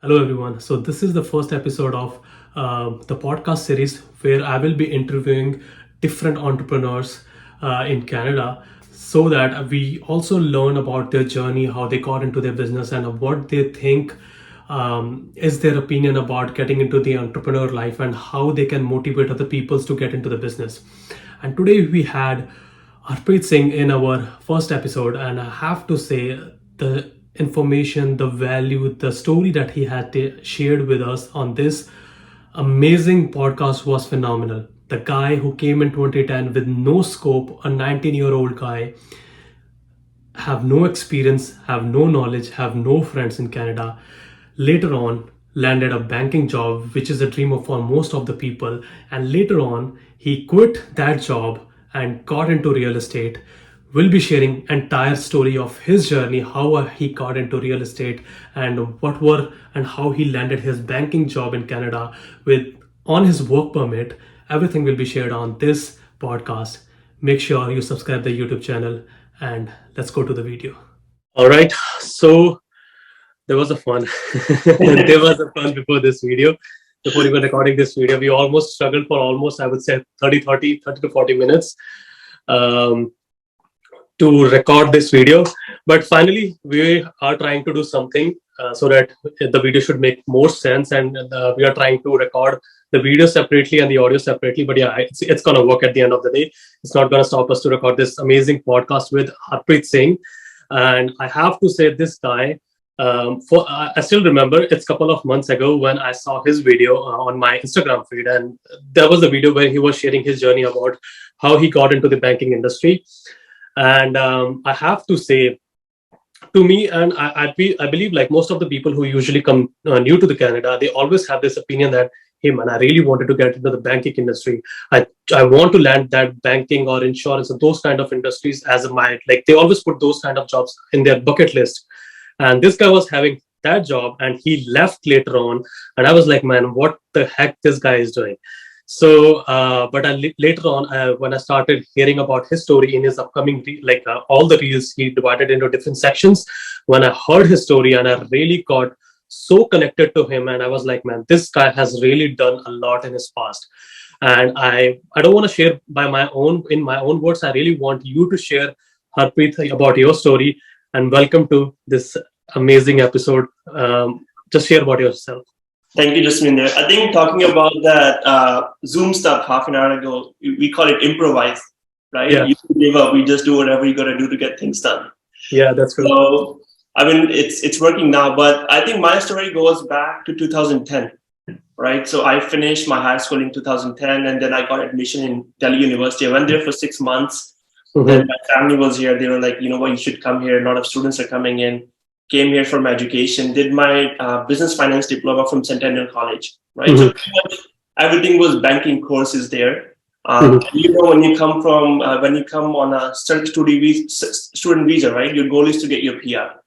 Hello, everyone. So, this is the first episode of the podcast series where I will be interviewing different entrepreneurs in Canada so that we also learn about their journey, how they got into their business, and what they think is their opinion about getting into the entrepreneur life and how they can motivate other people to get into the business. And today we had Harpreet Singh in our first episode, and I have to say the information, the value, the story that he had shared with us on this amazing podcast was phenomenal. The guy who came in 2010 with no scope, a 19-year-old guy, have no experience, have no knowledge, have no friends in Canada. Later on, landed a banking job, which is a dream for most of the people. And later on, he quit that job and got into real estate. We'll be sharing entire story of his journey, how he got into real estate, and what were and how he landed his banking job in Canada with on his work permit. Everything will be shared on this podcast. Make sure you subscribe the YouTube channel and let's go to the video. All right. So there was a fun. There was a fun before this video. Before even recording this video, we almost struggled for almost, I would say, 30 to 40 minutes to record this video. But finally, we are trying to do something so that the video should make more sense. And we are trying to record the video separately and the audio separately. But yeah, it's going to work at the end of the day. It's not going to stop us to record this amazing podcast with Harpreet Singh. And I have to say, this guy, I still remember it's a couple of months ago when I saw his video on my Instagram feed, and there was a video where he was sharing his journey about how he got into the banking industry. And I have to say, to me, and I believe like most of the people who usually come new to the Canada, they always have this opinion that, hey man, I really wanted to get into the banking industry. I want to land that banking or insurance and those kind of industries as my, like they always put those kind of jobs in their bucket list. And this guy was having that job and he left later on. And I was like, man, what the heck this guy is doing? So, but later on, when I started hearing about his story in his upcoming, all the reels, he divided into different sections. When I heard his story and I really got so connected to him, and I was like, man, this guy has really done a lot in his past. And I don't want to share in my own words. I really want you to share, Harpreet, about your story. And welcome to this amazing episode. Just share about yourself. Thank you, Jasminder. I think talking about that Zoom stuff half an hour ago, we call it improvise, right? Yeah. You give up, we just do whatever you got to do to get things done. Yeah, that's true. So, I mean, it's working now, but I think my story goes back to 2010, right? So I finished my high school in 2010, and then I got admission in Delhi University. I went there for 6 months. Mm-hmm. And my family was here. They were like, you know what, you should come here. A lot of students are coming in. Came here for my education, did my business finance diploma from Centennial College, right? Mm-hmm. So pretty much everything was banking courses there. You know, when you come on a student visa, right? Your goal is to get your PR.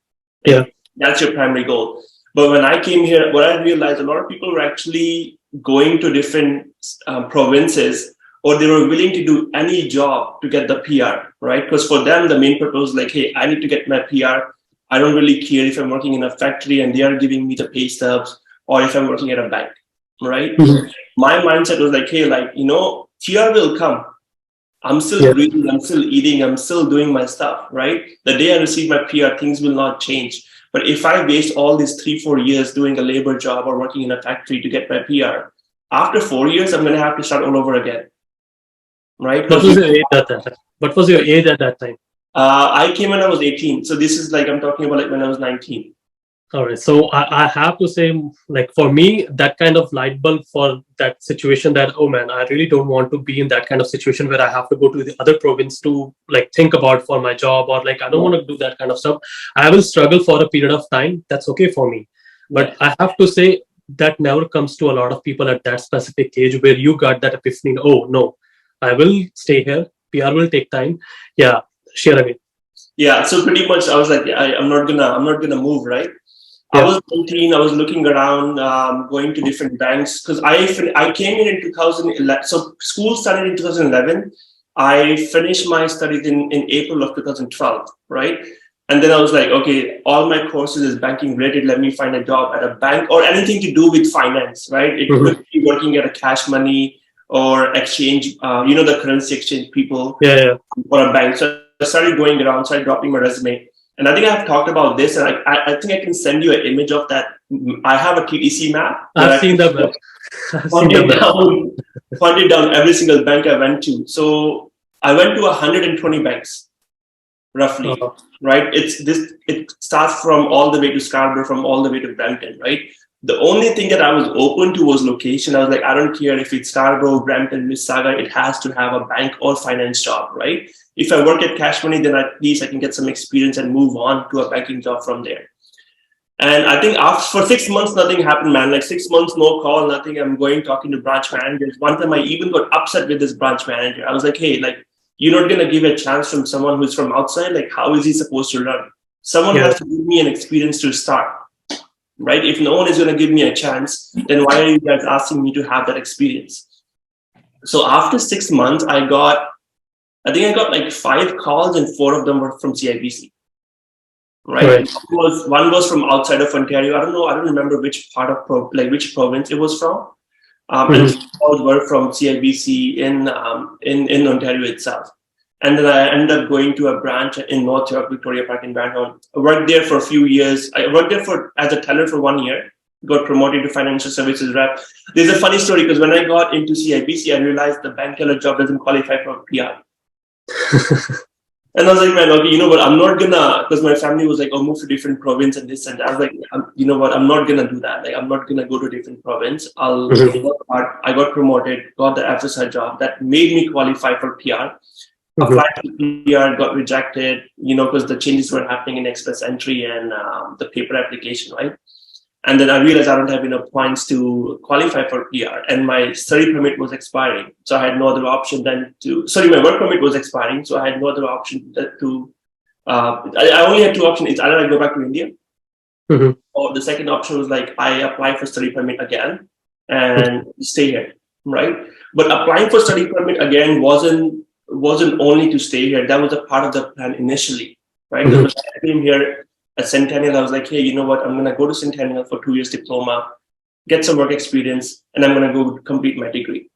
Yeah. That's your primary goal. But when I came here, what I realized, a lot of people were actually going to different provinces, or they were willing to do any job to get the PR, right? Because for them, the main purpose was like, hey, I need to get my PR. I don't really care if I'm working in a factory and they are giving me the pay stubs, or if I'm working at a bank, right? Mm-hmm. My mindset was like, hey, like, you know, PR will come. I'm still breathing, I'm still eating, I'm still doing my stuff, right? The day I receive my PR, things will not change. But if I waste all these 3-4 years doing a labor job or working in a factory to get my PR, after 4 years, I'm going to have to start all over again, right? What was your age at that time? I came when I was 18. So this is like, I'm talking about like when I was 19. All right. So I have to say, like for me, that kind of light bulb for that situation that, oh man, I really don't want to be in that kind of situation where I have to go to the other province to like think about for my job, or like, I don't want to do that kind of stuff. I will struggle for a period of time. That's okay for me. But I have to say that never comes to a lot of people at that specific age where you got that epiphany. Oh no, I will stay here. PR will take time. Yeah. Share again. Yeah, so pretty much I was like, I'm not gonna move, right? Yeah. I was 19. I was looking around, going to different banks because I came in 2011. So school started in 2011. I finished my studies in April of 2012, right? And then I was like, okay, all my courses is banking related. Let me find a job at a bank or anything to do with finance, right? It could be working at a cash money or exchange, the currency exchange people or a bank. So I started going around, started dropping my resume. And I think I've talked about this, and I think I can send you an image of that. I have a TTC map. I've seen that map. Pointed down every single bank I went to. So I went to 120 banks, roughly, right? It starts from all the way to Scarborough, from all the way to Brampton, right? The only thing that I was open to was location. I was like, I don't care if it's Scarborough, Brampton, Mississauga, it has to have a bank or finance job, right? If I work at Cash Money, then at least I can get some experience and move on to a banking job from there. And I think for 6 months, nothing happened, man. Like 6 months, no call, nothing. I'm going talking to branch managers. One time I even got upset with this branch manager. I was like, hey, like, you're not going to give a chance from someone who's from outside. Like, how is he supposed to learn? Someone has to give me an experience to start, right? If no one is going to give me a chance, then why are you guys asking me to have that experience? So after 6 months, I got like 5 calls and 4 of them were from CIBC. Right. One was from outside of Ontario. I don't remember which part of which province it was from. And all were from CIBC in Ontario itself. And then I ended up going to a branch in North York, Victoria Park in Brandon. I worked there for a few years. I worked there as a teller for 1 year. Got promoted to financial services rep. There's a funny story because when I got into CIBC, I realized the bank teller job doesn't qualify for PR. And I was like, man, okay, you know what? I'm not gonna, because my family was like, oh, move to different province and this and that. I was like, you know what? I'm not gonna do that. Like, I'm not gonna go to a different province. I'll work hard. I got promoted, got the FSI job that made me qualify for PR. Applied for PR, got rejected, because the changes were happening in Express Entry and the paper application, right? And then I realized I don't have enough points to qualify for PR, and my study permit was expiring. So I had no other option my work permit was expiring. So I had no other option I only had 2 options. It's either I go back to India, or the second option was like, I apply for study permit again and stay here, right? But applying for study permit again wasn't only to stay here. That was a part of the plan initially, right? Because I came here at Centennial, I was like, hey, you know what? I'm going to go to Centennial for 2 years diploma, get some work experience, and I'm going to go complete my degree,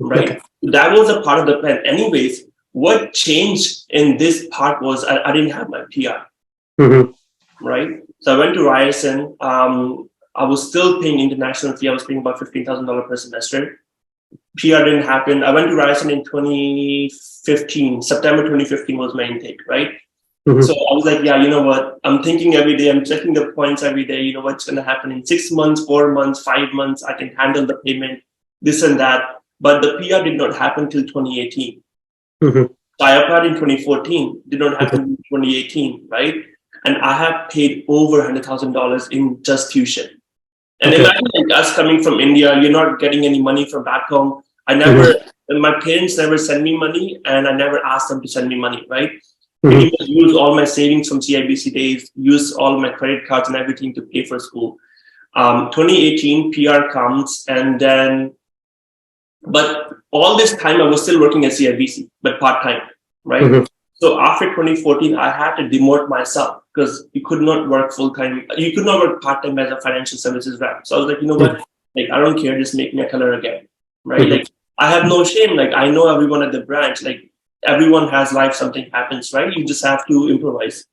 right? That was a part of the plan. Anyways, what changed in this part was I didn't have my PR, right? So I went to Ryerson. I was still paying international fee. I was paying about $15,000 per semester. PR didn't happen. I went to Ryerson in 2015. September 2015 was my intake, right? So I was like, yeah, you know what? I'm thinking every day. I'm checking the points every day. You know what's going to happen in 6 months, 4 months, 5 months. I can handle the payment, this and that. But the PR did not happen till 2018. So I applied in 2014. Did not happen in 2018, right? And I have paid over $100,000 in just tuition. And imagine like us coming from India, you're not getting any money from back home. My parents never sent me money, and I never asked them to send me money, right? I use all my savings from CIBC days, use all my credit cards and everything to pay for school. 2018 PR comes, and then, but all this time I was still working at CIBC, but part-time, right? So after 2014, I had to demote myself because you could not work full-time. You could not work part-time as a financial services rep. So I was like, you know what? Like, I don't care. Just make me a color again, right? Like, I have no shame. Like, I know everyone at the branch. Like, everyone has life, something happens, right? You just have to improvise.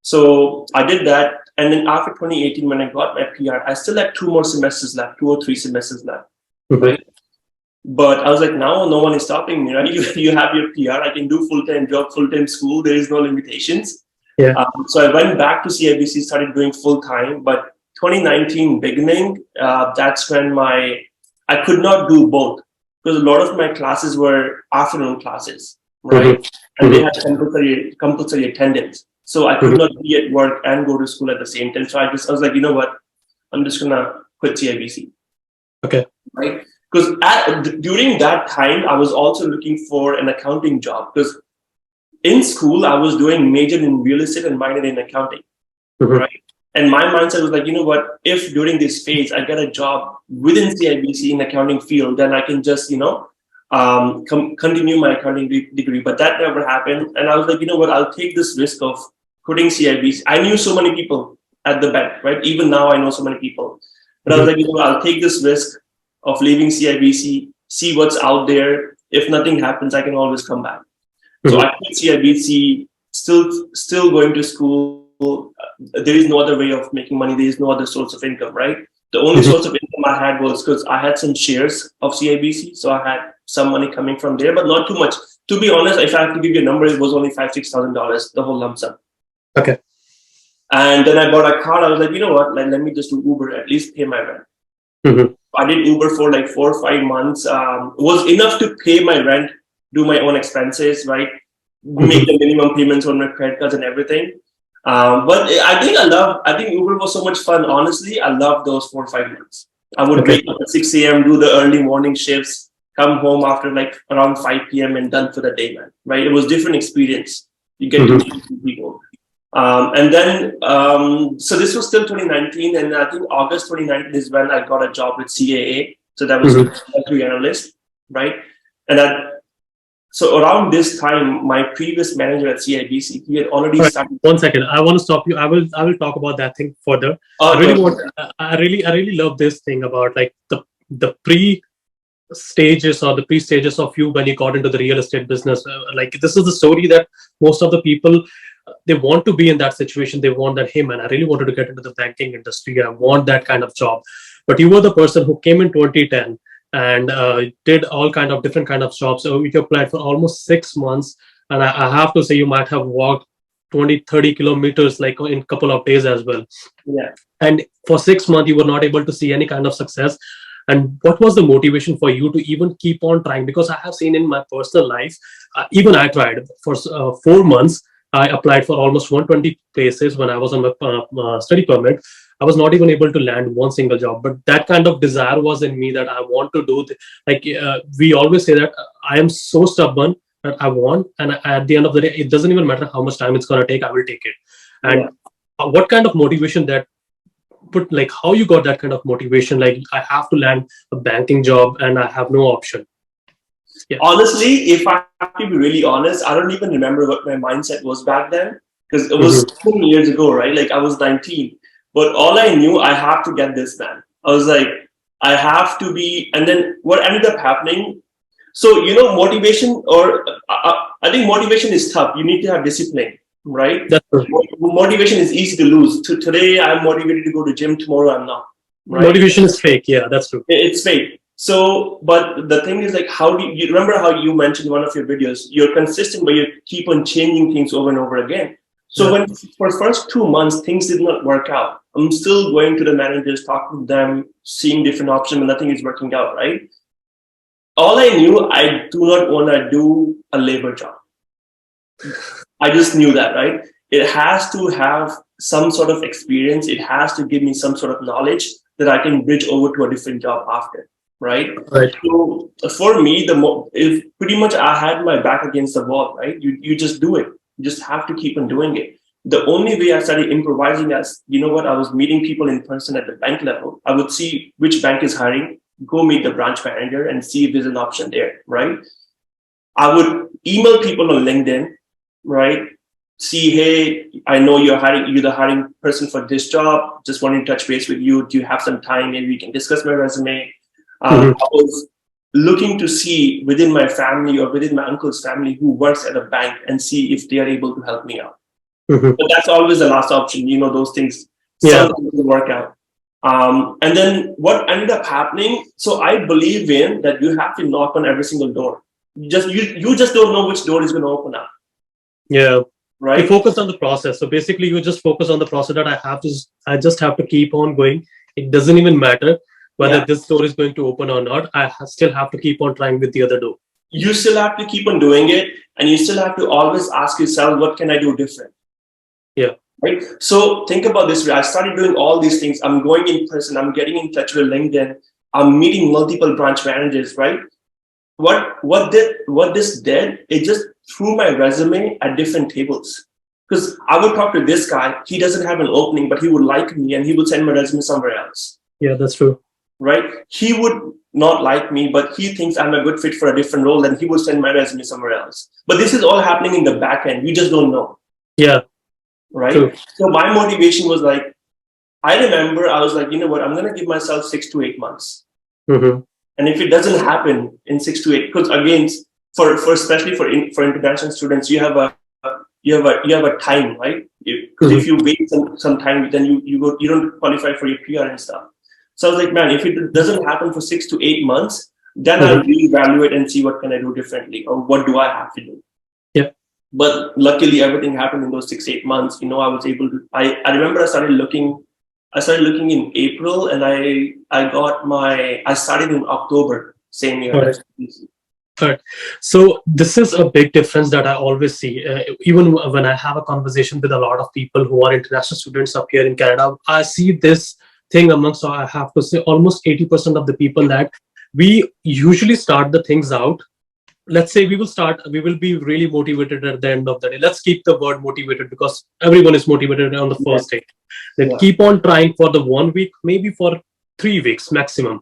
So I did that. And then after 2018, when I got my PR, I still had 2 more semesters left, 2 or 3 semesters left, right? But I was like, now no one is stopping me, right? You have your PR, I can do full-time job, full-time school. There is no limitations. So I went back to CIBC, started doing full-time. But 2019 beginning, that's when I could not do both because a lot of my classes were afternoon classes. Right. And they had compulsory attendance. So I could not be at work and go to school at the same time. So I was like, you know what? I'm just going to quit CIBC. Okay. Right. Because during that time, I was also looking for an accounting job because in school, I was doing major in real estate and minor in accounting. Right. And my mindset was like, you know what? If during this phase, I get a job within CIBC in accounting field, then I can just, continue my accounting degree, but that never happened. And I was like, you know what, I'll take this risk of quitting CIBC. I knew so many people at the bank, right? Even now, I know so many people. But I was like, I'll take this risk of leaving CIBC, see what's out there. If nothing happens, I can always come back. So I quit CIBC, still going to school. There is no other way of making money. There is no other source of income, right? The only source of income I had was because I had some shares of CIBC. So I had some money coming from there, but not too much. To be honest, if I have to give you a number, it was only $5,000-6,000, the whole lump sum. Okay. And then I bought a car. I was like, you know what? Let me just do Uber, at least pay my rent. I did Uber for like 4 or 5 months. It was enough to pay my rent, do my own expenses, right? Make the minimum payments on my credit cards and everything. But I think Uber was so much fun. Honestly, I loved those 4 or 5 months. I would wake up at 6 a.m., do the early morning shifts, come home after like around 5 p.m. and done for the day, man. Right? It was different experience. You get to meet people. So this was still 2019, and I think August 2019 is when I got a job with CAA. So that was treasury analyst, right? So around this time, my previous manager at CIBC, he had already started. 1 second, I want to stop you. I will talk about that thing further. I really love this thing about like the pre-stages or the pre-stages of you when you got into the real estate business. Like this is the story that most of the people, they want to be in that situation. They want that, hey man, I really wanted to get into the banking industry. I want that kind of job. But you were the person who came in 2010 and did all kind of different kind of jobs. So you applied for almost 6 months. And I have to say, you might have walked 20-30 kilometers like in a couple of days as well. Yeah. And for 6 months, you were not able to see any kind of success. And what was the motivation for you to even keep on trying? Because I have seen in my personal life, even I tried for 4 months. I applied for almost 120 places when I was on my study permit. I was not even able to land one single job, but that kind of desire was in me that I want to do. We always say that I am so stubborn that I want, and at the end of the day, it doesn't even matter how much time it's going to take. I will take it. And what kind of motivation that put, like how you got that kind of motivation? Like I have to land a banking job and I have no option. Yeah. Honestly, if I have to be really honest, I don't even remember what my mindset was back then because it was 10 years ago, right? Like I was 19. But all I knew, I have to get this, man. I was like, I have to be. And then what ended up happening? So, motivation, or I think motivation is tough. You need to have discipline, right? That's right. Motivation is easy to lose. Today, I'm motivated to go to gym. Tomorrow, I'm not. Right? Motivation is fake. Yeah, that's true. It's fake. So, but the thing is, like, how do you remember how you mentioned in one of your videos? You're consistent, but you keep on changing things over and over again. So when for the first 2 months, things did not work out. I'm still going to the managers, talking to them, seeing different options, and nothing is working out, right? All I knew, I do not want to do a labor job. I just knew that, right? It has to have some sort of experience. It has to give me some sort of knowledge that I can bridge over to a different job after, right? So for me, if pretty much I had my back against the wall, right? You just do it. You just have to keep on doing it. The only way I started improvising as, I was meeting people in person at the bank level. I would see which bank is hiring, go meet the branch manager and see if there's an option there, right? I would email people on LinkedIn, right? See, hey, I know you're the hiring person for this job. Just wanting to touch base with you. Do you have some time? Maybe we can discuss my resume. I was looking to see within my family or within my uncle's family who works at a bank and see if they are able to help me out. But that's always the last option. Those things sometimes will work out. And then what ended up happening, so I believe in that you have to knock on every single door. You just don't know which door is going to open up. Yeah. Right. You focus on the process. So basically you just focus on the process that I just have to keep on going. It doesn't even matter whether this door is going to open or not. I still have to keep on trying with the other door. You still have to keep on doing it. And you still have to always ask yourself, what can I do different? Yeah. Right. So think about this way. I started doing all these things. I'm going in person. I'm getting in touch with LinkedIn. I'm meeting multiple branch managers, right? What this did, it just threw my resume at different tables. Because I would talk to this guy. He doesn't have an opening, but he would like me and he would send my resume somewhere else. Yeah, that's true. Right? He would not like me, but he thinks I'm a good fit for a different role, and he would send my resume somewhere else. But this is all happening in the back end. We just don't know. Yeah. right? True. So my motivation was like, I remember I was like, you know what, I'm going to give myself 6 to 8 months. Mm-hmm. And if it doesn't happen in 6 to 8, because again, for especially for international students, you have a time, right? Because if Mm-hmm. you wait some time, then you don't qualify for your PR and stuff. So I was like, man, if it doesn't happen for 6 to 8 months, then I'll Mm-hmm. reevaluate and see what can I do differently or what do I have to do. Yeah. But luckily, everything happened in those 6 8 months. I was able to. I remember I started looking. I started looking in April, and I started in October same year. All right. All right. So this is a big difference that I always see. Even when I have a conversation with a lot of people who are international students up here in Canada, I see this thing amongst, I have to say, almost 80% of the people, that we usually start the things out. Let's say we will be really motivated at the end of the day. Let's keep the word motivated, because everyone is motivated on the Yeah, first day. They yeah, keep on trying for the 1 week, maybe for 3 weeks maximum.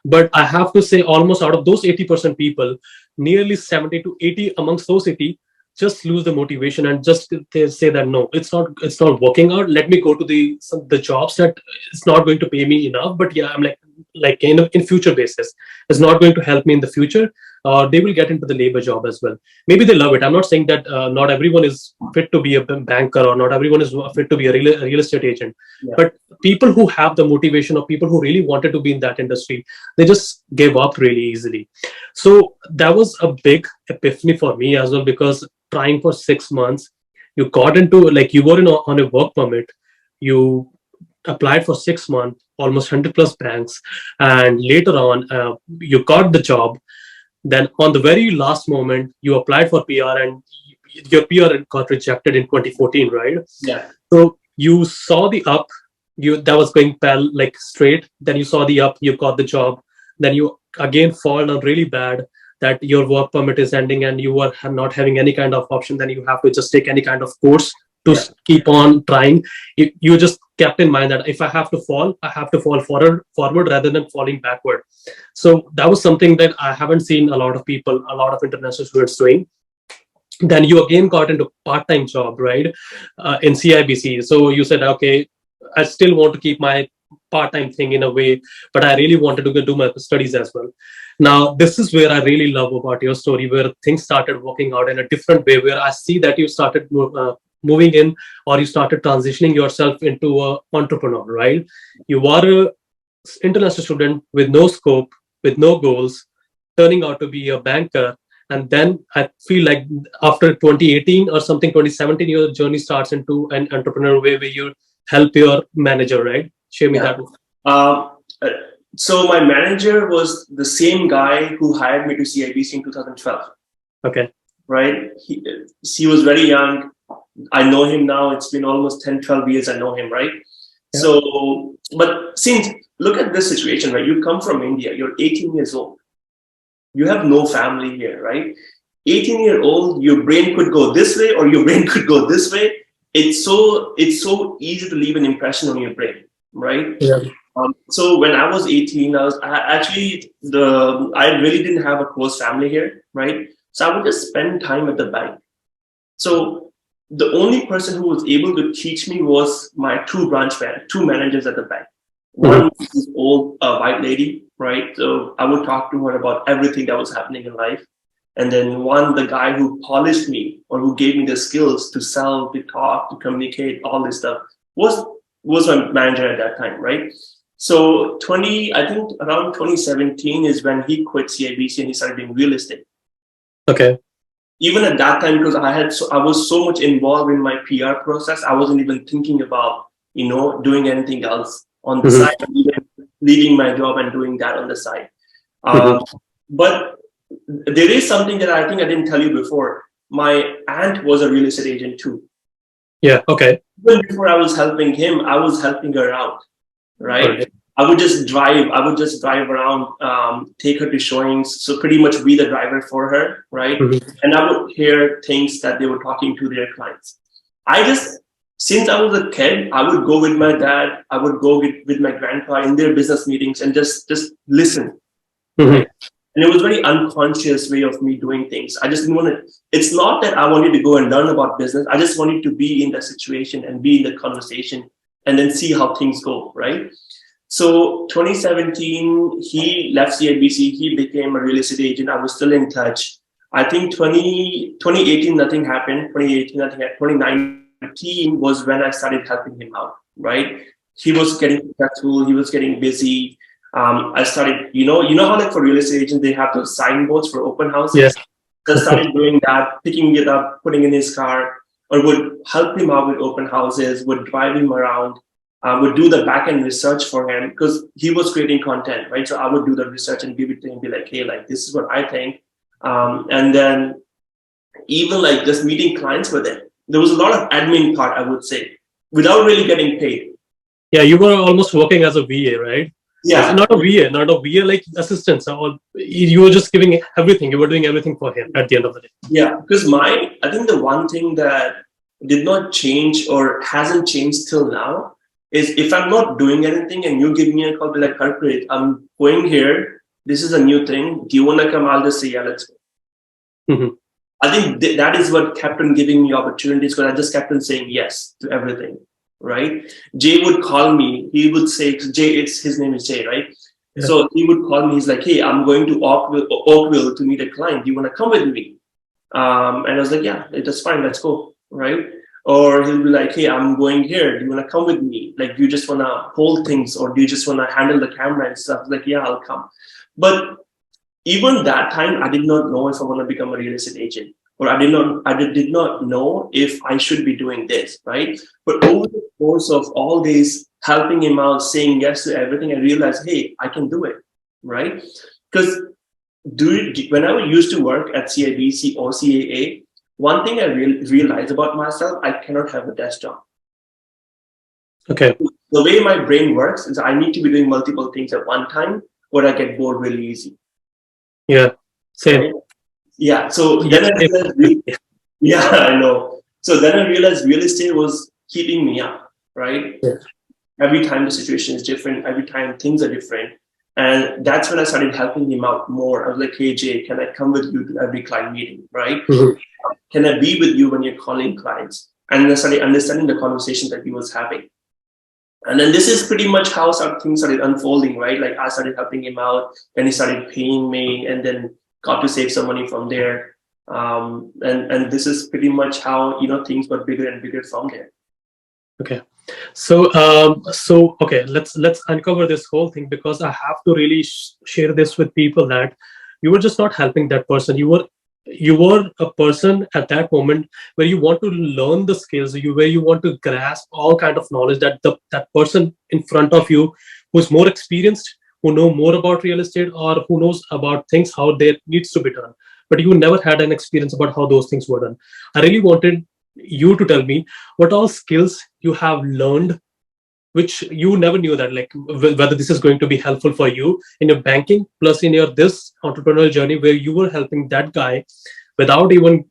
But I have to say, almost out of those 80% people, nearly 70 to 80 amongst those 80 just lose the motivation, and just they say that no, it's not working out. Let me go to the jobs that it's not going to pay me enough, but yeah, I'm like in future basis, it's not going to help me in the future. They will get into the labor job as well. Maybe they love it. I'm not saying that not everyone is fit to be a banker, or not everyone is fit to be a real estate agent. yeah, But people who have the motivation, or people who really wanted to be in that industry, they just gave up really easily. So that was a big epiphany for me as well, because trying for 6 months, you got into, like, you were on a work permit, you applied for 6 months, almost 100 plus banks, and later on, you got the job. Then on the very last moment, you applied for PR, and your PR got rejected in 2014, right? yeah, So you saw the up, you that was going like straight. Then you saw the up, you got the job. Then you again fall down really bad, that your work permit is ending and you are not having any kind of option. Then you have to just take any kind of course to yeah, keep on trying. You just kept in mind that if I have to fall, I have to fall forward rather than falling backward. So that was something that I haven't seen a lot of people, a lot of international students doing. Then you again got into part-time job, right, in CIBC. So you said, okay, I still want to keep my part-time thing in a way, but I really wanted to go do my studies as well. Now this is where I really love about your story, where things started working out in a different way, where I see that you started moving in, or you started transitioning yourself into a entrepreneur, right? You are a international student with no scope, with no goals, turning out to be a banker. And then I feel like after 2018 or something, 2017, your journey starts into an entrepreneur way, where you help your manager, right? Share me yeah. that. Um, uh, so my manager was the same guy who hired me to CIBC in 2012, Okay. right? He was very young. I know him now. It's been almost 10, 12 years I know him, right? Yeah. So, but since, look at this situation, right? You come from India, you're 18 years old. You have no family here, right? 18-year-old, your brain could go this way or your brain could go this way. It's so easy to leave an impression on your brain, right? Yeah. So when I was 18, I really didn't have a close family here, right? So I would just spend time at the bank. So the only person who was able to teach me was my two managers at the bank. One Mhm. was this old white lady, right? So I would talk to her about everything that was happening in life. And then one, the guy who polished me or who gave me the skills to sell, to talk, to communicate, all this stuff was was my manager at that time, right? So I think around 2017 is when he quit CIBC and he started doing real estate. Okay. Even at that time, because I was so much involved in my PR process, I wasn't even thinking about doing anything else on the Mhm. side, even leaving my job and doing that on the side. Mhm. Um, but there is something that I think I didn't tell you before. My aunt was a real estate agent too. Yeah. Okay. Even before I was helping him, I was helping her out, All right? right. I would just drive around, take her to showings. So pretty much be the driver for her, right? Mhm. And I would hear things that they were talking to their clients. Since I was a kid, I would go with my dad. I would go with my grandpa in their business meetings and just listen, right? Mhm. And it was very unconscious way of me doing things. I just didn't want to, it's not that I wanted to go and learn about business. I just wanted to be in the situation and be in the conversation and then see how things go, right? So 2017, he left CIBC, he became a real estate agent. I was still in touch. I think 2018, nothing happened. 2018, nothing happened. 2019 was when I started helping him out, right? He was getting successful, he was getting busy. I started, you know how like for real estate agents, they have those signboards for open houses? Yes. So I started doing that, picking it up, putting in his car, or would help him out with open houses, would drive him around, would do the back end research for him because he was creating content, right? So I would do the research and give it to him, be like, hey, like this is what I think. And then even like just meeting clients with him. There was a lot of admin part, I would say, without really getting paid. Yeah, you were almost working as a VA, right? Yeah. Not a VA like assistants. Or you were just giving everything. You were doing everything for him at the end of the day. Yeah, because I think the one thing that did not change or hasn't changed till now is if I'm not doing anything and you give me a call, be like, Harpreet, I'm going here. This is a new thing. Do you want to come? I'll just say, yeah, let's go. Mm-hmm. I think that is what kept on giving me opportunities because I just kept on saying yes to everything, right? Jay would call me. He would say, Jay, his name is Jay, right? Yeah. So he would call me. He's like, hey, I'm going to Oakville to meet a client. Do you want to come with me? And I was like, yeah, that's fine. Let's go, right? Or he'll be like, hey, I'm going here. Do you want to come with me? Like, do you just want to hold things or do you just want to handle the camera and stuff? Like, yeah, I'll come. But even that time, I did not know if I want to become a real estate agent, or I did not know if I should be doing this, right? But over the course of all days, helping him out, saying yes to everything, I realized, hey, I can do it, right? Because when I used to work at CIBC or CAA, one thing I realized about myself, I cannot have a desk job. Okay. The way my brain works is I need to be doing multiple things at one time, or I get bored really easy. Yeah, same. Right? Yeah, so then I realized, yeah, I know. So then I realized real estate was keeping me up, right? Yeah. Every time the situation is different, every time things are different. And that's when I started helping him out more. I was like, hey, Jay, can I come with you to every client meeting, right? Mm-hmm. Can I be with you when you're calling clients? And I started understanding the conversation that he was having. And then this is pretty much how things started unfolding, right? Like I started helping him out, then he started paying me, and then got to save some money from there. And this is pretty much how things got bigger and bigger from there. Okay, so okay, let's uncover this whole thing because I have to really share this with people that you were just not helping that person. You were a person at that moment where you want to learn the skills, where you want to grasp all kind of knowledge that that person in front of you who's more experienced, who know more about real estate or who knows about things how they needs to be done, but you never had an experience about how those things were done. I really wanted you to tell me what all skills you have learned which you never knew that, like whether this is going to be helpful for you in your banking plus in your this entrepreneurial journey where you were helping that guy without even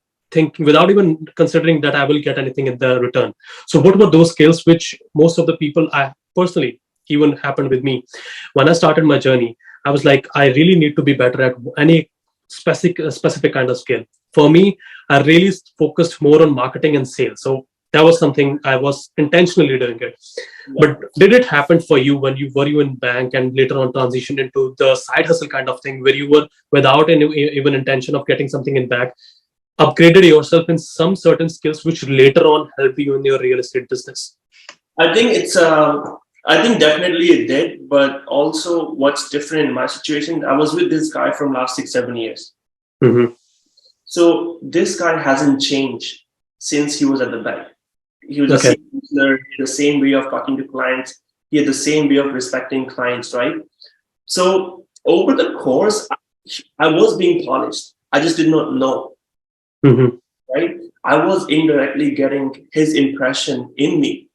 considering that I will get anything in the return. So what were those skills which most of the people, I personally, even happened with me when I started my journey? I was like, I really need to be better at any specific kind of skill. For me, I really focused more on marketing and sales. So that was something I was intentionally doing it. Yeah. But did it happen for you when you were in bank and later on transitioned into the side hustle kind of thing where you were without any even intention of getting something in back, upgraded yourself in some certain skills which later on helped you in your real estate business? I think I think definitely it did, but also what's different in my situation, I was with this guy from last 6-7 years. Mm-hmm. So this guy hasn't changed since he was at the bank. He was the same way of talking to clients. He had the same way of respecting clients, right? So over the course, I was being polished. I just did not know, mm-hmm. right? I was indirectly getting his impression in me,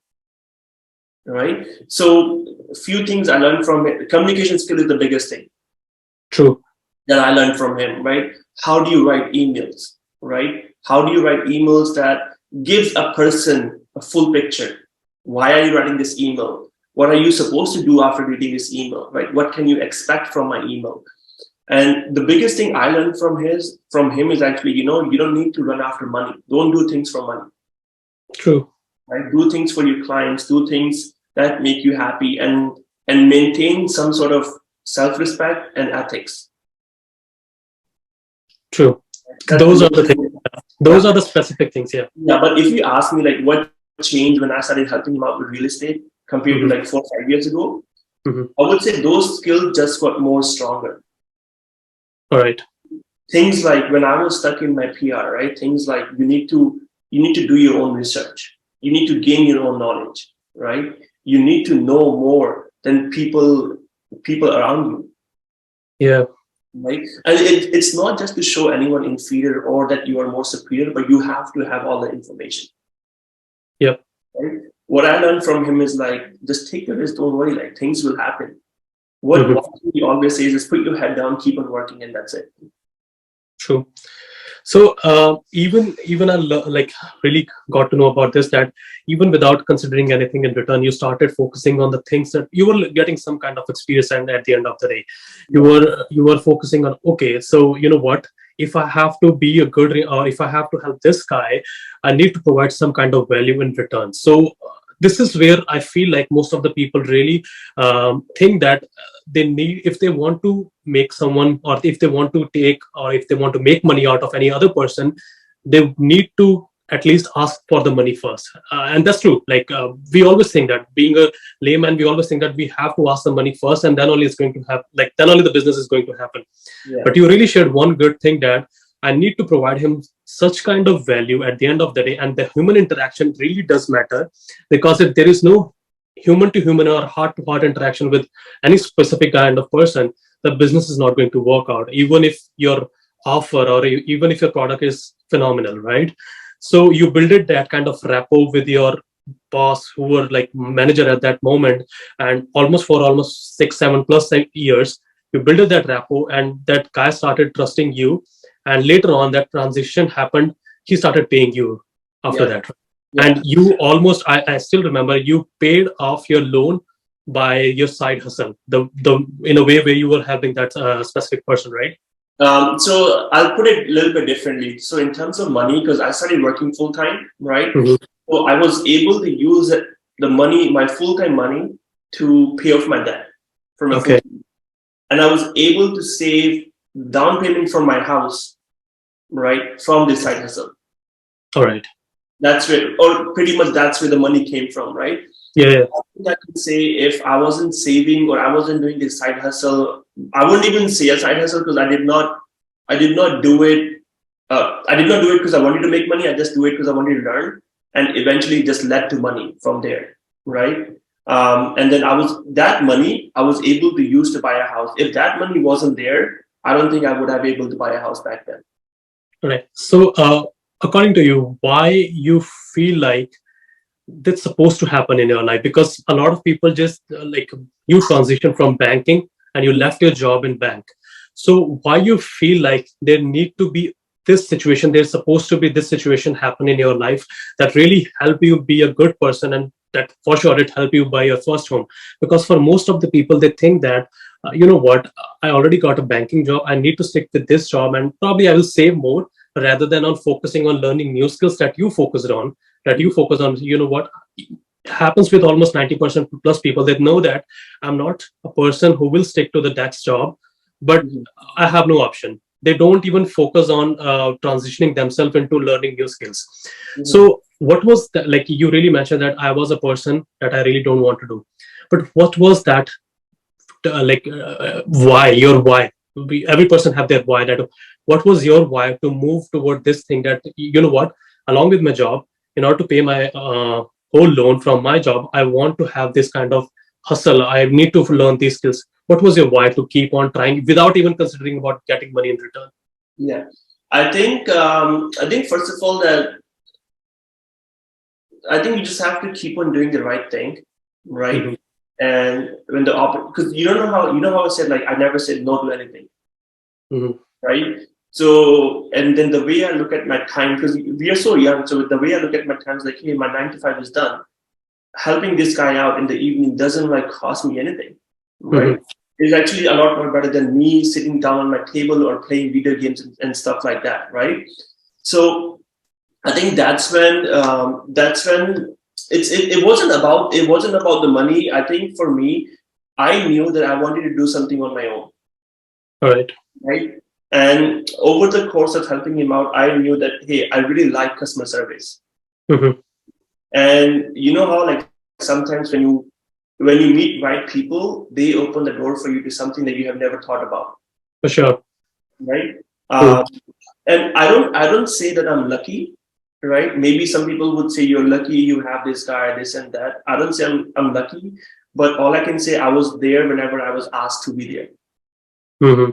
right? So a few things I learned from him. Communication skill is the biggest thing. True. That I learned from him, right? How do you write emails, right? How do you write emails that gives a person a full picture? Why are you writing this email? What are you supposed to do after reading this email, right? What can you expect from my email? And the biggest thing I learned from him is actually, you don't need to run after money. Don't do things for money. True. Right? Do things for your clients. Do things that make you happy, and maintain some sort of self-respect and ethics. True. That's Those are the things. Those are the specific things. Yeah. Yeah, but if you ask me like what changed when I started helping him out with real estate compared to like 4 or 5 years ago, I would say those skills just got more stronger. All right. Things like when I was stuck in my PR, right? Things like you need to do your own research. You need to gain your own knowledge, right? You need to know more than people around you. Yeah. Right. And it's not just to show anyone inferior or that you are more superior, but you have to have all the information. Yep. Right? What I learned from him is like, just take the risk, don't worry, like things will happen. What he always says is put your head down, keep on working, and that's it. True. So even I like really got to know about this, that even without considering anything in return, you started focusing on the things that you were getting some kind of experience, and at the end of the day, you were focusing on, okay, so you know what, if I have to be a good, or if I have to help this guy, I need to provide some kind of value in return. So this is where I feel like most of the people really think that they need, if they want to make someone, or if they want to take, or if they want to make money out of any other person, they need to at least ask for the money first. And that's true. Like we always think that, being a layman, we always think that we have to ask the money first, and then only it's going to happen, like then only the business is going to happen. But you really shared one good thing, that I need to provide him such kind of value at the end of the day. And the human interaction really does matter, because if there is no human to human or heart to heart interaction with any specific kind of person, the business is not going to work out, even if your offer, or even if your product is phenomenal, right? So you build it that kind of rapport with your boss, who were like manager at that moment, and almost 6-7+ years, you built that rapport, and that guy started trusting you. And later on, that transition happened. He started paying you after that. And you almost, I still remember, you paid off your loan by your side hustle, the in a way where you were helping that specific person, right? So I'll put it a little bit differently. So in terms of money, because I started working full time, right? So I was able to use the money, my full time money, to pay off my debt from a full time. And I was able to save down payment for my house, right, from this side hustle. All right. That's where, or pretty much that's where the money came from, right? Yeah. I can say if I wasn't saving, or I wasn't doing this side hustle, I wouldn't even say a side hustle, because I did not do it. I did not do it because I wanted to make money. I just do it because I wanted to learn, and eventually just led to money from there, right? And then that money I was able to use to buy a house. If that money wasn't there, I don't think I would have been able to buy a house back then. Right. So according to you, why you feel like that's supposed to happen in your life? Because a lot of people just like, you transition from banking and you left your job in bank. So why you feel like there need to be this situation, there's supposed to be this situation happen in your life that really help you be a good person, and that for sure it help you buy your first home? Because for most of the people, they think that you know what, I already got a banking job, I need to stick with this job, and probably I will save more, rather than on focusing on learning new skills that you focused on, you know what happens with almost 90% plus people that know that I'm not a person who will stick to the next job, but I have no option. They don't even focus on transitioning themselves into learning new skills. So what was that, like you really mentioned that I was a person that I really don't want to do, but what was that why, your why? Every person have their why. That what was your why to move toward this thing, that you know what, along with my job, in order to pay my whole loan from my job, I want to have this kind of hustle, I need to learn these skills. What was your why to keep on trying without even considering about getting money in return? Yeah, I think first of all that I think you just have to keep on doing the right thing, right? And when because you don't know how, I said, like, I never said no to anything, right? So, and then the way I look at my time, because we are so young, so the way I look at my time is like, hey, my 9 to 5 is done. Helping this guy out in the evening doesn't like cost me anything, right? is actually a lot more better than me sitting down on my table or playing video games and stuff like that, right? So I think that's when it wasn't about the money. I think for me, I knew that I wanted to do something on my own, All right. right? And over the course of helping him out, I knew that hey, I really like customer service. Mm-hmm. And you know how like sometimes when you meet right people, they open the door for you to something that you have never thought about, For sure. right? Mm. Um, and I don't say that I'm lucky, right? Maybe some people would say you're lucky, you have this guy, this and that. I don't say I'm lucky, but all I can say I was there whenever I was asked to be there, Mm-hmm.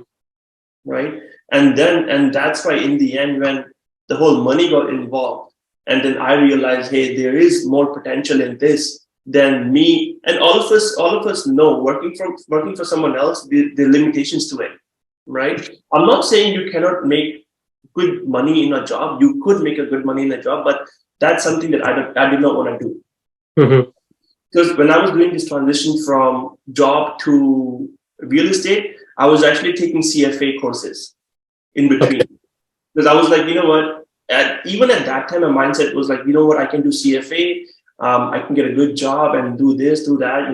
right? And that's why in the end, when the whole money got involved, and then I realized, hey, there is more potential in this than me. And all of us know working for someone else, the limitations to it, right? I'm not saying you cannot make good money in a job. You could make a good money in a job, but that's something that I did not want to do. Mm-hmm. Because when I was doing this transition from job to real estate, I was actually taking CFA courses in Okay. between. Because I was like, you know what? Even at that time, my mindset was like, you know what? I can do CFA. I can get a good job and do this, do that.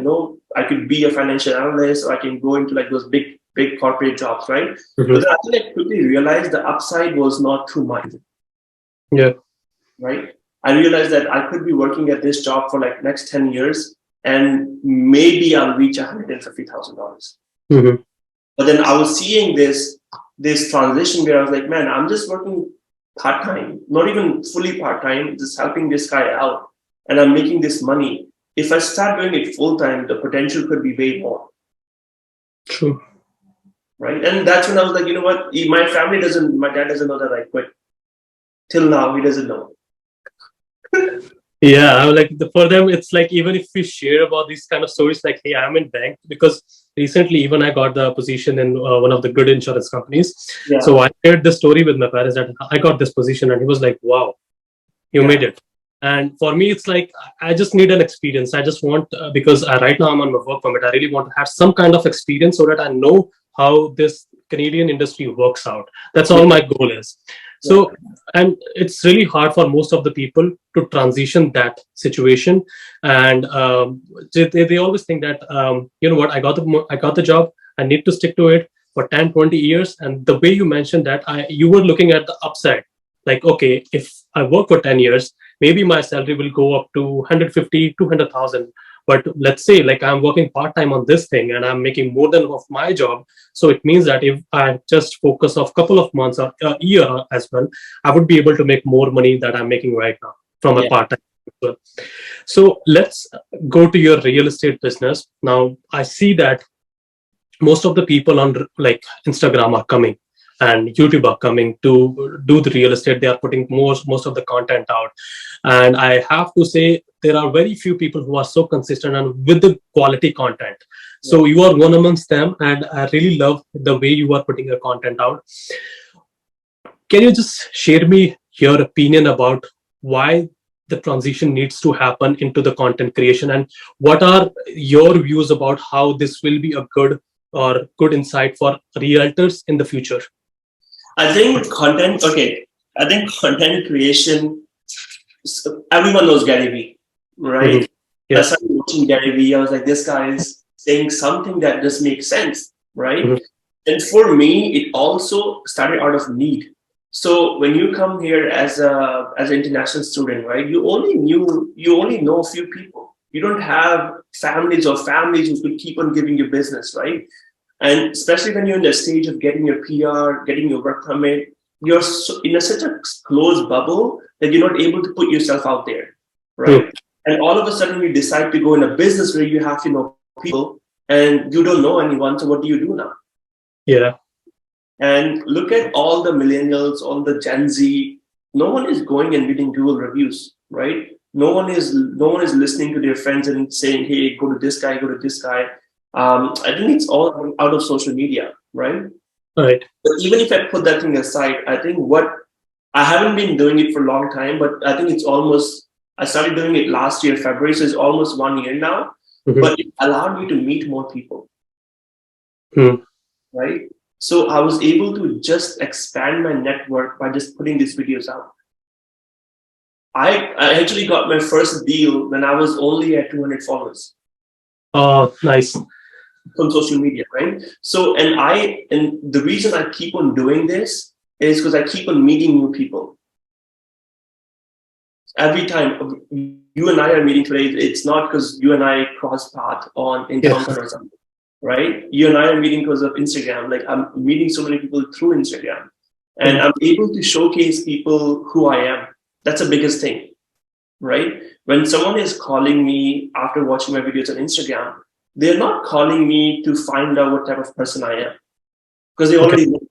I could be a financial analyst, or I can go into like those big corporate jobs, right? But Mm-hmm. then I think I quickly realized the upside was not too much, Yeah. right? I realized that I could be working at this job for like next 10 years and maybe I'll reach $150,000. Mm-hmm. But then I was seeing this transition where I was like, man, I'm just working part-time, not even fully part-time, just helping this guy out. And I'm making this money. If I start doing it full-time, the potential could be way more. True. Right. And that's when I was like, you know what? My dad doesn't know that I quit. Till now, he doesn't know. Yeah, I'm like for them, it's like even if we share about these kind of stories, like, hey, I'm in bank because recently even I got the position in one of the good insurance companies. Yeah. So I shared the story with my parents that I got this position, and he was like, "Wow, you Yeah. made it." And for me, it's like I just need an experience. I just want because right now I'm on my work permit. I really want to have some kind of experience so that I know how this Canadian industry works out. That's all Yeah. my goal is. Yeah. So, and it's really hard for most of the people to transition that situation. And they always think that you know what, I got the job. I need to stick to it for 10, 20 years. And the way you mentioned that, you were looking at the upside. Like, okay, if I work for 10 years, maybe my salary will go up to 150, 200,000. But let's say like I'm working part-time on this thing and I'm making more than of my job. So it means that if I just focus of couple of months or a year as well, I would be able to make more money that I'm making right now from a Yeah. part-time as well. So let's go to your real estate business. Now I see that most of the people on like Instagram are coming and YouTube are coming to do the real estate. They are putting most of the content out, and I have to say there are very few people who are so consistent and with the quality content. Yeah. So you are one amongst them, and I really love the way you are putting your content out. Can you just share me your opinion about why the transition needs to happen into the content creation, and what are your views about how this will be a good insight for realtors in the future? I think content, okay. I think content creation, everyone knows Gary Vee, Mhm. right? I Yeah. started watching Gary Vee. I was like, this guy is saying something that just makes sense, right? Mhm. And for me, it also started out of need. So when you come here as an international student, right, you only know a few people. You don't have families who could keep on giving you business, right? And especially when you're in the stage of getting your PR, getting your work permit, you're in such a closed bubble that you're not able to put yourself out there, True. right? And all of a sudden you decide to go in a business where you have to know people and you don't know anyone. So what do you do now? Yeah. And look at all the millennials, all the Gen Z. No one is going and reading Google reviews, right? No one is listening to their friends and saying, "Hey, go to this guy, go to this guy." I think it's all out of social media, right? Right. But even if I put that thing aside, I think what I haven't been doing it for a long time, but I think it's almost. I started doing it last year, February, so it's almost 1 year now. Mhm. But it allowed me to meet more people. Hmm. right? So I was able to just expand my network by just putting these videos out. I actually got my first deal when I was only at 200 followers Oh, nice. from social media, right? So, and the reason I keep on doing this is because I keep on meeting new people. Every time you and I are meeting today, it's not because you and I cross path on Yeah. encounter or something, right? You and I are meeting because of Instagram. Like I'm meeting so many people through Instagram, and Hmm. I'm able to showcase people who I am. That's the biggest thing, right? When someone is calling me after watching my videos on Instagram, they're not calling me to find out what type of person I am because they Okay. already know.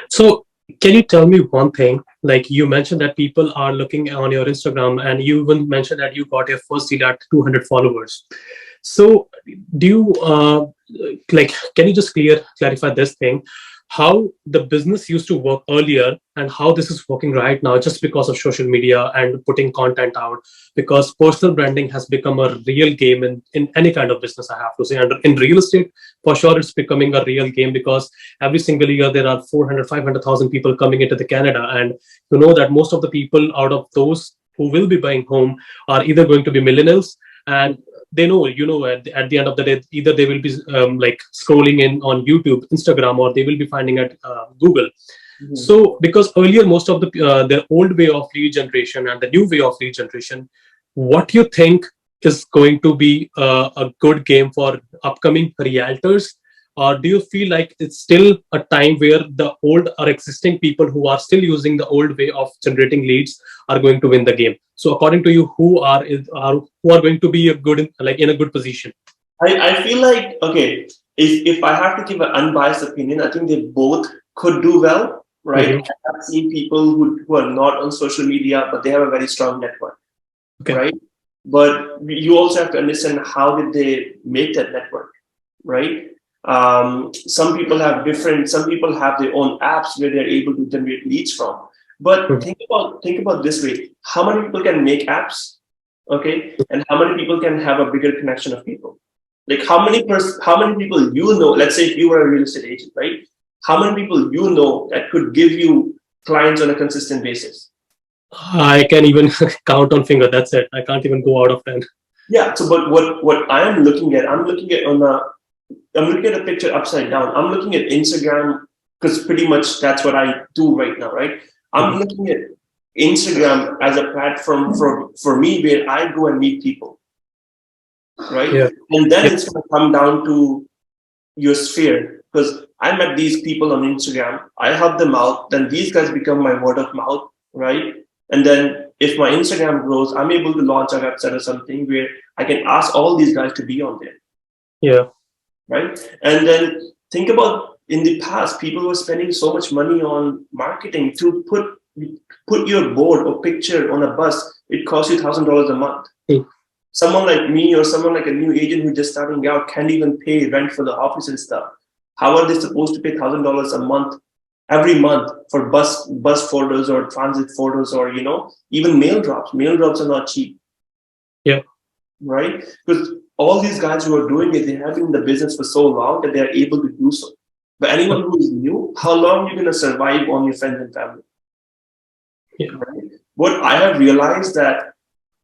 So can you tell me one thing? Like you mentioned that people are looking on your Instagram, and you even mentioned that you got your first deal at 200 followers. So do you like? Can you just clarify this thing? How the business used to work earlier and how this is working right now, just because of social media and putting content out. Because personal branding has become a real game in any kind of business, I have to say. And in real estate, for sure, it's becoming a real game because every single year there are 400, 500,000 people coming into the Canada, and you know that most of the people out of those who will be buying home are either going to be millennials, and they know, at the end of the day, either they will be like scrolling in on YouTube, Instagram, or they will be finding at Google. Mhm. So because earlier most of the old way of lead generation and the new way of lead generation, what you think is going to be a good game for upcoming realtors, or do you feel like it's still a time where the old or existing people who are still using the old way of generating leads are going to win the game? So according to you, who are going to be a good, like in a good position? I feel like, okay, if I have to give an unbiased opinion, I think they both could do well, right? Hmm. I have seen people who are not on social media, but they have a very strong network, Okay. right? But you also have to understand how did they make that network, right? Some people have their own apps where they're able to generate leads from. But Mhm. think about this way: how many people can make apps, okay, and how many people can have a bigger connection of people? Like how many people you know? Let's say if you were a real estate agent, right? How many people you know that could give you clients on a consistent basis? I can even count on finger. That's it. I can't even go out of 10. Yeah. So, but what I'm looking at I'm looking at a picture upside down. I'm looking at Instagram because pretty much that's what I do right now, right? I'm Mhm. looking at Instagram as a platform for me where I go and meet people, right? Yeah. And then Yeah. it's going to come down to your sphere because I met these people on Instagram. I help them out. Then these guys become my word of mouth, right? And then if my Instagram grows, I'm able to launch a website or something where I can ask all these guys to be on there, Yeah. right? And then think about in the past, people were spending so much money on marketing to put your board or picture on a bus. It costs you $1,000 a month. Mm. Someone like me or someone like a new agent who's just starting out can't even pay rent for the office and stuff. How are they supposed to pay $1,000 a month every month for bus photos or transit photos or even mail drops? Mail drops are not cheap, Yeah. right? Because all these guys who are doing it, they have been in the business for so long that they are able to do so. But anyone who is new, how long are you going to survive on your friends and family, Yeah. right? What I have realized that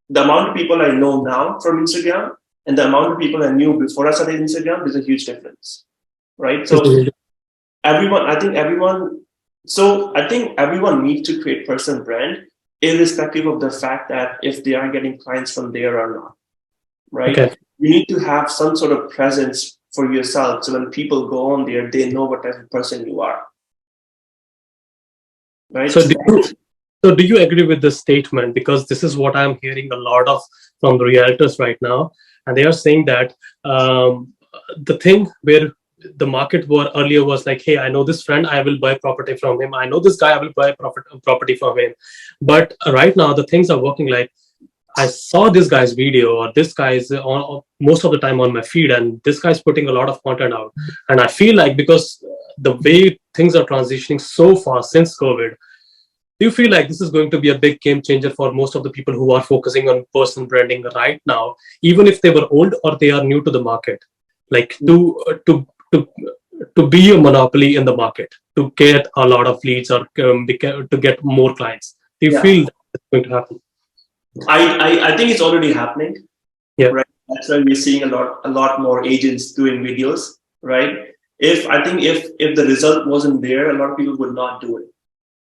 the amount of people I know now from Instagram and the amount of people I knew before I started Instagram, there's a huge difference, right? So Mhm. everyone, I think everyone, I think everyone needs to create personal brand, irrespective of the fact that if they are getting clients from there or not, right? Okay. You need to have some sort of presence for yourself, so when people go on there, they know what type of person you are, right? So So do you, so do you agree with this statement? Because this is what I'm hearing a lot of from the realtors right now, and they are saying that the thing where the market were earlier was like, hey, I know this friend, I will buy property from him. I know this guy, I will buy property from him. But right now, the things are working like, I saw this guy's video, or this guy's on most of the time on my feed, and this guy's putting a lot of content out. And I feel like because the way things are transitioning so fast since COVID, Do you feel like this is going to be a big game changer for most of the people who are focusing on personal branding right now, even if they were old or they are new to the market? Like to to be a monopoly in the market, to get a lot of leads or to get more clients. Do you Yeah, feel that's going to happen? I think it's already happening, Yeah, right? That's why we're seeing a lot more agents doing videos, right? If I think if the result wasn't there, a lot of people would not do it,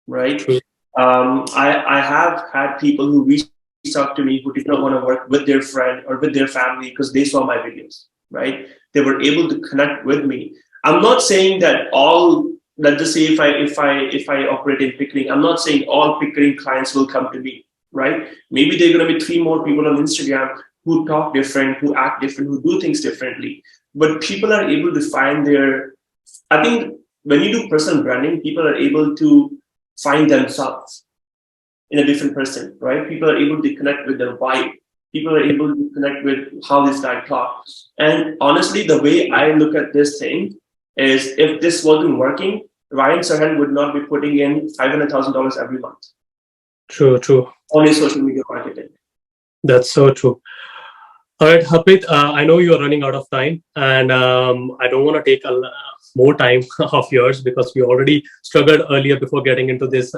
right? true. I have had people who reached out to me who did not want to work with their friend or with their family because they saw my videos, right? They were able to connect with me. I'm not saying that all. Let's just say if I operate in Pickering, I'm not saying all Pickering clients will come to me, right? Maybe there are going to be 3 more people on Instagram who talk different, who act different, who do things differently. But people are able to find their. I think when you do personal branding, people are able to find themselves in a different person, right? People are able to connect with their vibe. People are able to connect with how this guy talks. And honestly, the way I look at this thing is if this wasn't working, Ryan Serhan would not be putting in $500,000 every month True, true. on his social media marketing. That's so true. All right, Harpreet, I know you are running out of time, and I don't want to take more time of yours because we already struggled earlier before getting into this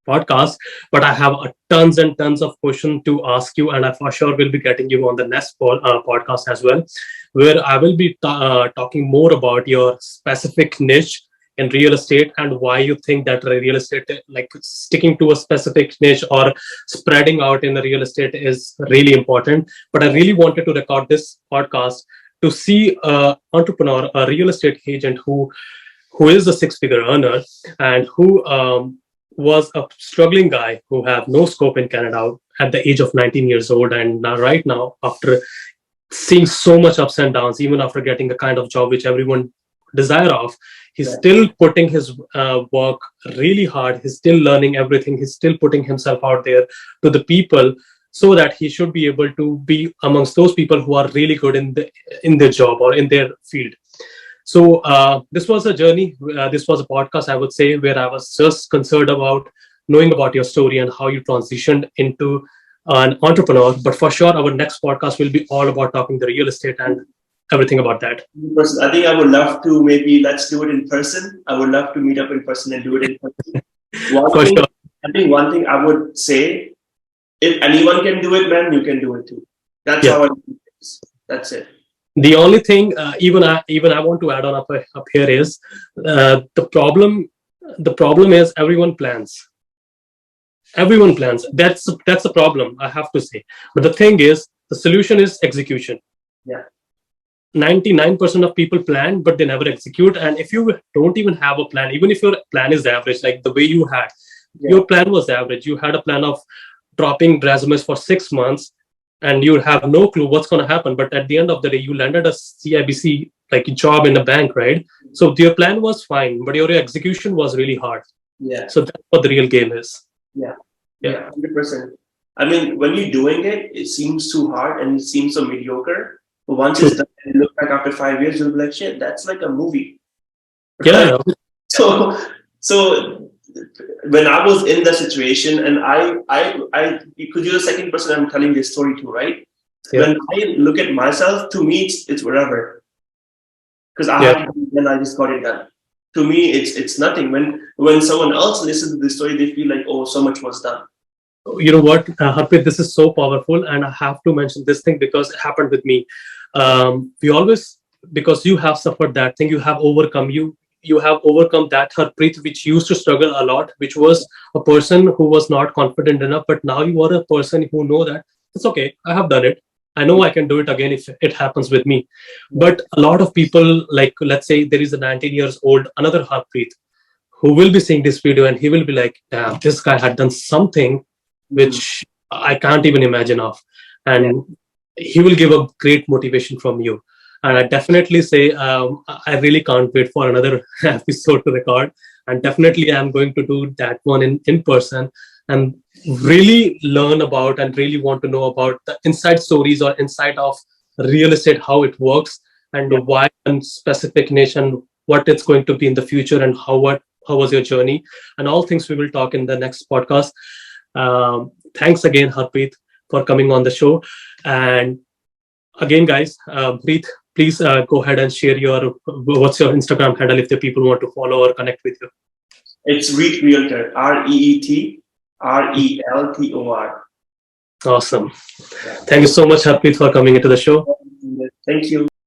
podcast. But I have tons and tons of questions to ask you, and I for sure will be getting you on the next podcast as well, where I will be talking more about your specific niche in real estate and why you think that real estate, like sticking to a specific niche or spreading out in the real estate, is really important. But I really wanted to record this podcast to see a entrepreneur, a real estate agent who is a six-figure earner and who was a struggling guy who had no scope in Canada at the age of 19 years old. And now, right now, after seeing so much ups and downs, even after getting the kind of job which everyone desire of, he's Right. still putting his work really hard. He's still learning everything. He's still putting himself out there to the people so that he should be able to be amongst those people who are really good in their job or in their field. So this was a journey. This was a podcast, I would say, where I was just concerned about knowing about your story and how you transitioned into an entrepreneur. But for sure, our next podcast will be all about talking the real estate and everything about that. I think I would love to maybe let's do it in person. I would love to meet up in person and do it in person. One For thing, sure. I think one thing I would say, if anyone can do it, man, you can do it too. That's Yeah. how I do it. That's it. The only thing, even I want to add on up here is the problem. The problem is everyone plans. Everyone plans. That's the problem, I have to say. But the thing is, the solution is execution. Yeah. 99% of people plan, but they never execute. And if you don't even have a plan, even if your plan is average, like the way you had, Yeah. your plan was average. You had a plan of dropping resumes for 6 months, and you have no clue what's going to happen. But at the end of the day, you landed a CIBC like job in a bank, right? So your plan was fine, but your execution was really hard. Yeah. So that's what the real game is. Yeah. Yeah. Yeah. 100%. I mean, when you're doing it, it seems too hard and it seems so mediocre. But once it's done, and you look back after 5 years, you'll be like, shit, that's like a movie. Yeah. So when I was in that situation, and because you're the second person I'm telling this story to, right? Yeah. When I look at myself, to me, it's whatever. Because I just got it done. To me, it's nothing. When someone else listens to this story, they feel like, oh, so much was done. You know what, Harpreet, this is so powerful, and I have to mention this thing because it happened with me. We always, because you have suffered that thing, you have overcome that, Harpreet, which used to struggle a lot, which was a person who was not confident enough. But now you are a person who know that it's okay. I have done it. I know I can do it again if it happens with me. But a lot of people, like let's say there is a 19 years old, another Harpreet, who will be seeing this video and he will be like, damn, this guy had done something which I can't even imagine of. And he will give a great motivation from you. And I definitely say, I really can't wait for another episode to record. And definitely I'm going to do that one in person and really learn about and really want to know about the inside stories or inside of real estate, how it works and why one specific niche and what it's going to be in the future and how what how was your journey, and all things we will talk in the next podcast. Thanks again, Harpreet, for coming on the show. And again, guys, Preet, please go ahead and share your what's your Instagram handle if the people want to follow or connect with you. It's Realtor, REET RELTOR. Awesome. Thank you so much, Harpreet, for coming into the show. Thank you.